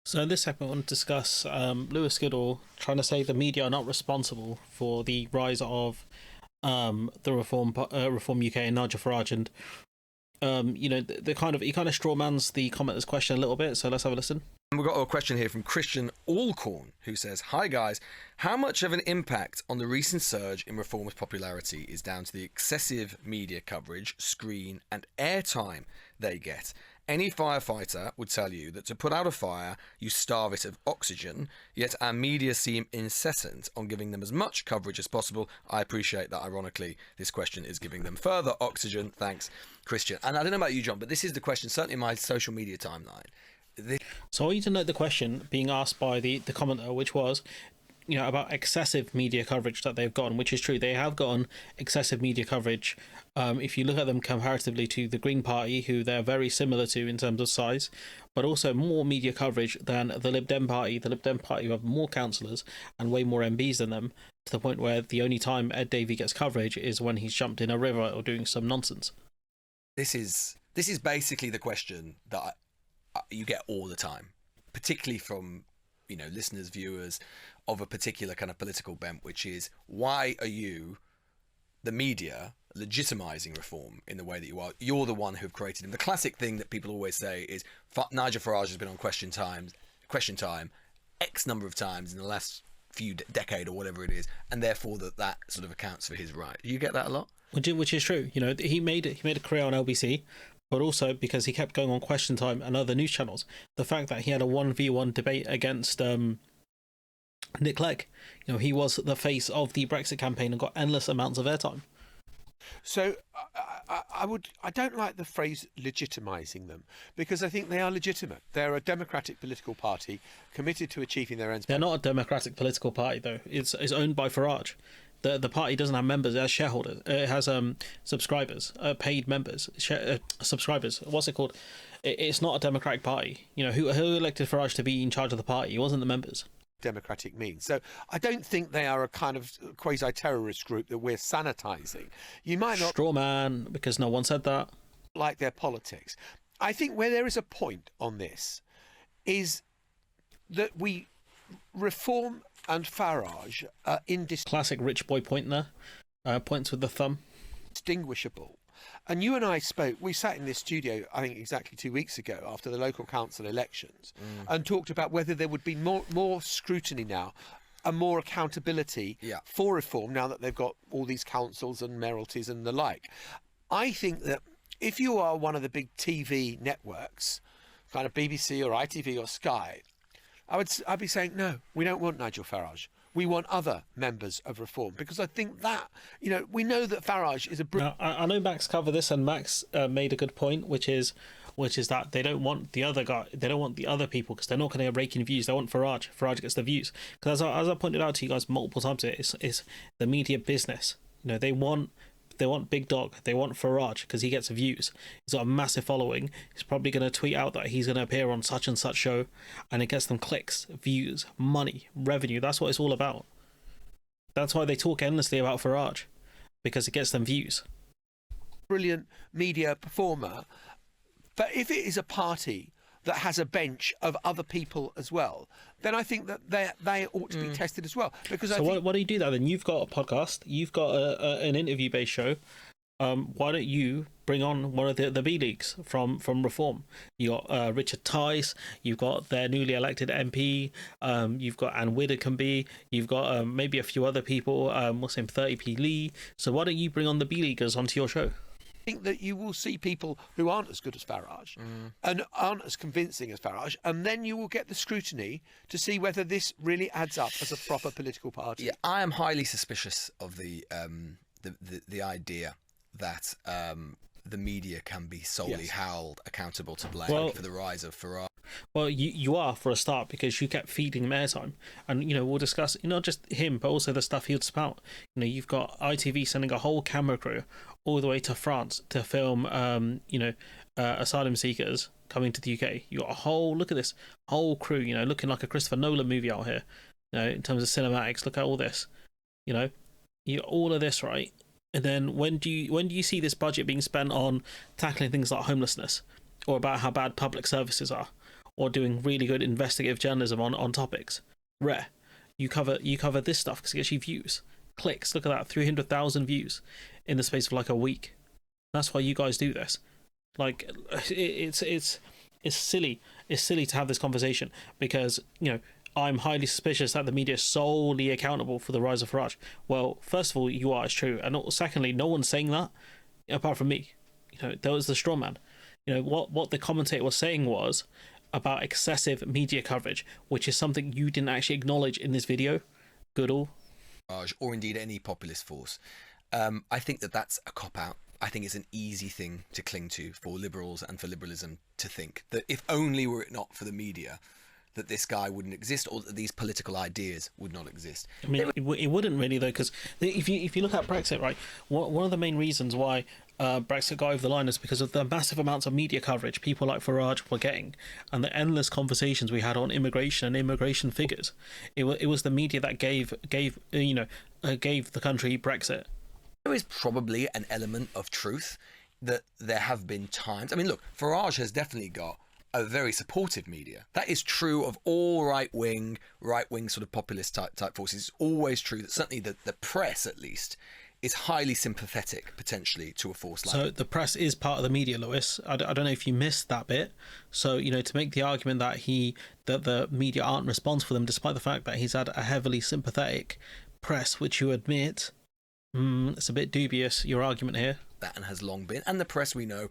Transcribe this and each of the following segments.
So in this segment, I want to discuss Lewis Goodall trying to say the media are not responsible for the rise of the Reform UK and Nigel Farage, and the kind of he kind of strawmans the commenter's question a little bit. So let's have a listen. And we've got a question here from Christian Alcorn, who says, "Hi guys, how much of an impact on the recent surge in Reform's popularity is down to the excessive media coverage, screen and airtime they get? Any firefighter would tell you that to put out a fire, you starve it of oxygen, yet our media seem incessant on giving them as much coverage as possible. I appreciate that, ironically, this question is giving them further oxygen. Thanks, Christian." And I don't know about you, John, but this is the question, certainly in my social media timeline. So I want you to note the question being asked by the commenter, which was, about excessive media coverage that they've gotten, which is true. They have gotten excessive media coverage. If you look at them comparatively to the Green Party, who they're very similar to in terms of size, but also more media coverage than the Lib Dem Party. The Lib Dem Party have more councillors and way more MPs than them, to the point where the only time Ed Davey gets coverage is when he's jumped in a river or doing some nonsense. This is basically the question that you get all the time, particularly from listeners, viewers of a particular kind of political bent, which is, why are you, the media, legitimizing reform in the way that you are? You're the one who've created him. The classic thing that people always say is Nigel Farage has been on Question Time X number of times in the last few decade or whatever it is, and therefore that sort of accounts for his right. You get that a lot, which is true. He made a career on LBC, but also because he kept going on Question Time and other news channels. The fact that he had a 1v1 debate against Nick Clegg, he was the face of the Brexit campaign and got endless amounts of airtime. So I don't like the phrase legitimising them, because I think they are legitimate. They're a democratic political party committed to achieving their ends. They're not a democratic political party, though. It's owned by Farage. The party doesn't have members; it has shareholders. It has subscribers, paid members, subscribers. What's it called? It's not a democratic party. Who elected Farage to be in charge of the party? It wasn't the members. Democratic means. So I don't think they are a kind of quasi-terrorist group that we're sanitising. You might not straw man, because no one said that. Like their politics. I think where there is a point on this is that we Reform and Farage are classic rich boy point there. Points with the thumb. Indistinguishable. And you and I spoke, we sat in this studio, I think exactly 2 weeks ago after the local council elections, and talked about whether there would be more scrutiny now and more accountability for Reform now that they've got all these councils and mayoralties and the like. I think that if you are one of the big TV networks, kind of BBC or ITV or Sky, I'd be saying, no, we don't want Nigel Farage. We want other members of Reform, because I think that, we know that Farage is a... Now, I know Max covered this, and Max made a good point, which is that they don't want the other guy, they don't want the other people, because they're not going to rake in views. They want Farage. Farage gets the views. Because as I pointed out to you guys multiple times, it's the media business. They want Big Dog. They want Farage because he gets views. He's got a massive following. He's probably going to tweet out that he's going to appear on such and such show, and it gets them clicks, views, money, revenue. That's what it's all about. That's why they talk endlessly about Farage, because it gets them views. Brilliant media performer. But if it is a party that has a bench of other people as well, then I think that they ought to be tested as well. Because why do you do that then? You've got a podcast, you've got an interview-based show. Why don't you bring on one of the B Leagues from Reform? You got Richard Tice, you've got their newly elected MP, you've got Anne Widdecombe, you've got maybe a few other people, what's his name, 30p Lee. So why don't you bring on the B Leaguers onto your show? Think that you will see people who aren't as good as Farage and aren't as convincing as Farage, and then you will get the scrutiny to see whether this really adds up as a proper political party. Yeah, I am highly suspicious of the idea that the media can be solely held accountable to blame for the rise of Farage. Well, you are, for a start, because you kept feeding him airtime. And, we'll discuss, not just him, but also the stuff he'll spout. You've got ITV sending a whole camera crew all the way to France to film, asylum seekers coming to the UK. You got look at this whole crew, looking like a Christopher Nolan movie out here, in terms of cinematics. Look at all this, all of this, right? And then when do you see this budget being spent on tackling things like homelessness, or about how bad public services are, or doing really good investigative journalism on topics. Rare. You cover this stuff because it gets you views, clicks. Look at that, 300,000 views in the space of like a week. That's why you guys do this. Like, it's silly. It's silly to have this conversation because, you know, I'm highly suspicious that the media is solely accountable for the rise of Farage. Well, first of all, you are, it's true. And secondly, no one's saying that apart from me. You know, there was the straw man. You know, what the commentator was saying was about excessive media coverage, which is something you didn't actually acknowledge in this video, Goodall. Or indeed any populist force. I think that's a cop-out. I think it's an easy thing to cling to for liberals and for liberalism to think that if only were it not for the media, that this guy wouldn't exist, or that these political ideas would not exist. I mean, it wouldn't really, though, because if you look at Brexit, right, one of the main reasons why Brexit got over the line is because of the massive amounts of media coverage people like Farage were getting, and the endless conversations we had on immigration and immigration figures. It was the media that gave the country Brexit. There is probably an element of truth that there have been times. I mean, look, Farage has definitely got a very supportive media. That is true of all right-wing sort of populist type forces. It's always true that certainly the press, at least, is highly sympathetic potentially to a force like So the press is part of the media, Lewis. I don't know if you missed that bit. So, you know, to make the argument that the media aren't responsible for them, despite the fact that he's had a heavily sympathetic press, which you admit, it's a bit dubious, your argument here. That and has long been. And the press, we know,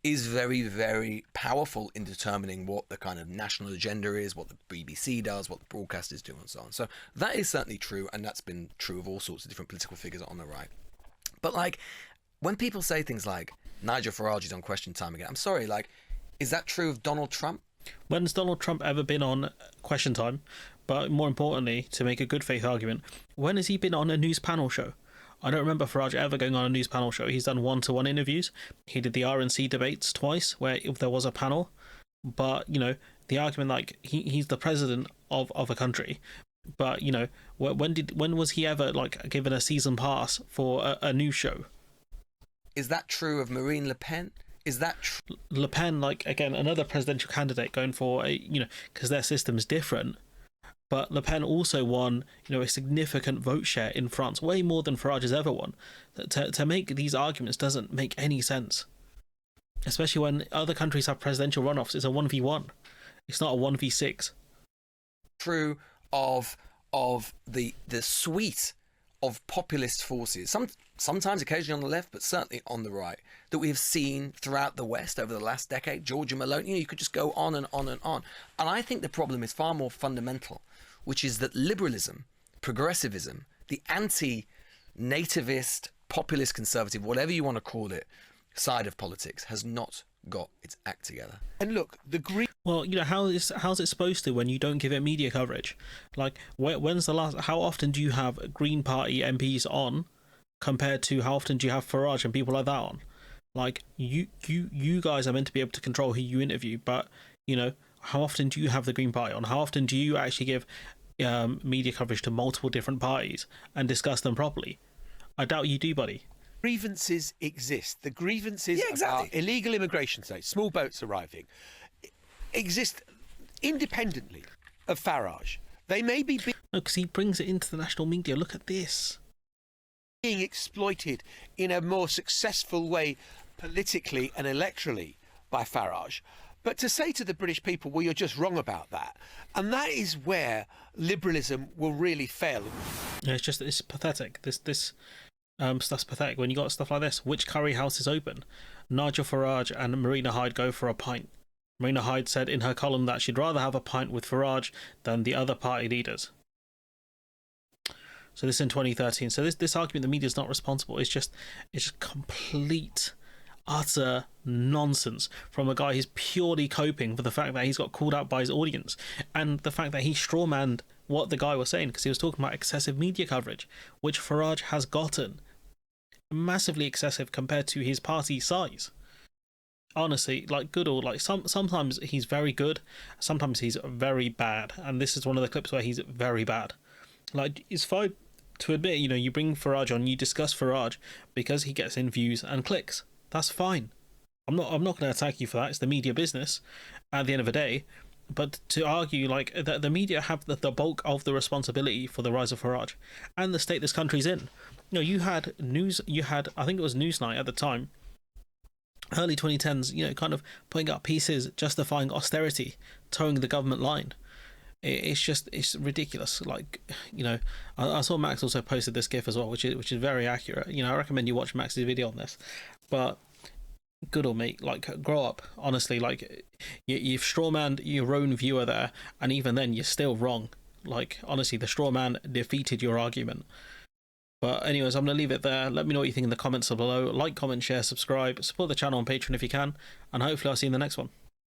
is very, very powerful in determining what the kind of national agenda is, what the BBC does, what the broadcasters do, and so on. So that is certainly true, and that's been true of all sorts of different political figures on the right. But, like, when people say things like, Nigel Farage is on Question Time again, I'm sorry, like, is that true of Donald Trump? When's Donald Trump ever been on Question Time? But more importantly, to make a good faith argument, when has he been on a news panel show? I don't remember Farage ever going on a news panel show. He's done one-to-one interviews. He did the RNC debates twice, where if there was a panel. But, you know, the argument, like, he's the president of a country. But, you know, when was he ever, like, given a season pass for a news show? Is that true of Marine Le Pen? Is that true? Le Pen, like, again, another presidential candidate going for because their system's different. But Le Pen also won, you know, a significant vote share in France, way more than Farage has ever won. To make these arguments doesn't make any sense, especially when other countries have presidential runoffs. It's a 1v1. It's not a 1v6. True of the suite of populist forces, sometimes occasionally on the left, but certainly on the right, that we have seen throughout the West over the last decade. Georgia Malone, you could just go on and on and on. And I think the problem is far more fundamental, which is that liberalism, progressivism, the anti-nativist, populist, conservative, whatever you want to call it, side of politics has not got its act together. And look, Well, you know, how's it supposed to when you don't give it media coverage? Like, when's the last? How often do you have Green Party MPs on, compared to how often do you have Farage and people like that on? Like, you guys are meant to be able to control who you interview, but, you know, how often do you have the Green Party on? How often do you actually give media coverage to multiple different parties and discuss them properly? I doubt you do, buddy. Grievances exist. The grievances about illegal immigration, say, small boats arriving, exist independently of Farage. They may be No, because he brings it into the national media. Look at this. being exploited in a more successful way politically and electorally by Farage. But to say to the British people, well, you're just wrong about that. And that is where liberalism will really fail. Yeah, it's pathetic. This stuff's pathetic. When you got stuff like this, which curry house is open? Nigel Farage and Marina Hyde go for a pint. Marina Hyde said in her column that she'd rather have a pint with Farage than the other party leaders. So this in 2013. So this argument the media is not responsible. It's just complete, utter nonsense from a guy who's purely coping for the fact that he's got called out by his audience, and the fact that he strawmanned what the guy was saying because he was talking about excessive media coverage, which Farage has gotten. Massively excessive compared to his party size. Honestly, like Goodall, like sometimes he's very good, sometimes he's very bad, and this is one of the clips where he's very bad. Like, it's fine to admit, you know, you bring Farage on, you discuss Farage because he gets in views and clicks. That's fine. I'm not going to attack you for that. It's the media business at the end of the day. but to argue like that the media have the bulk of the responsibility for the rise of Farage and the state this country's in. You know, you had I think it was Newsnight at the time, early 2010s, you know, kind of putting up pieces justifying austerity, towing the government line. It's ridiculous. Like, you know, I saw Max also posted this GIF as well, which is very accurate. You know, I recommend you watch Max's video on this. But Goodall, mate, like, grow up. Honestly, like, you've strawmanned your own viewer there, and even then, you're still wrong. Like, honestly, the straw man defeated your argument. But anyways, I'm going to leave it there. Let me know what you think in the comments below. Like, comment, share, subscribe. Support the channel on Patreon if you can. And hopefully I'll see you in the next one.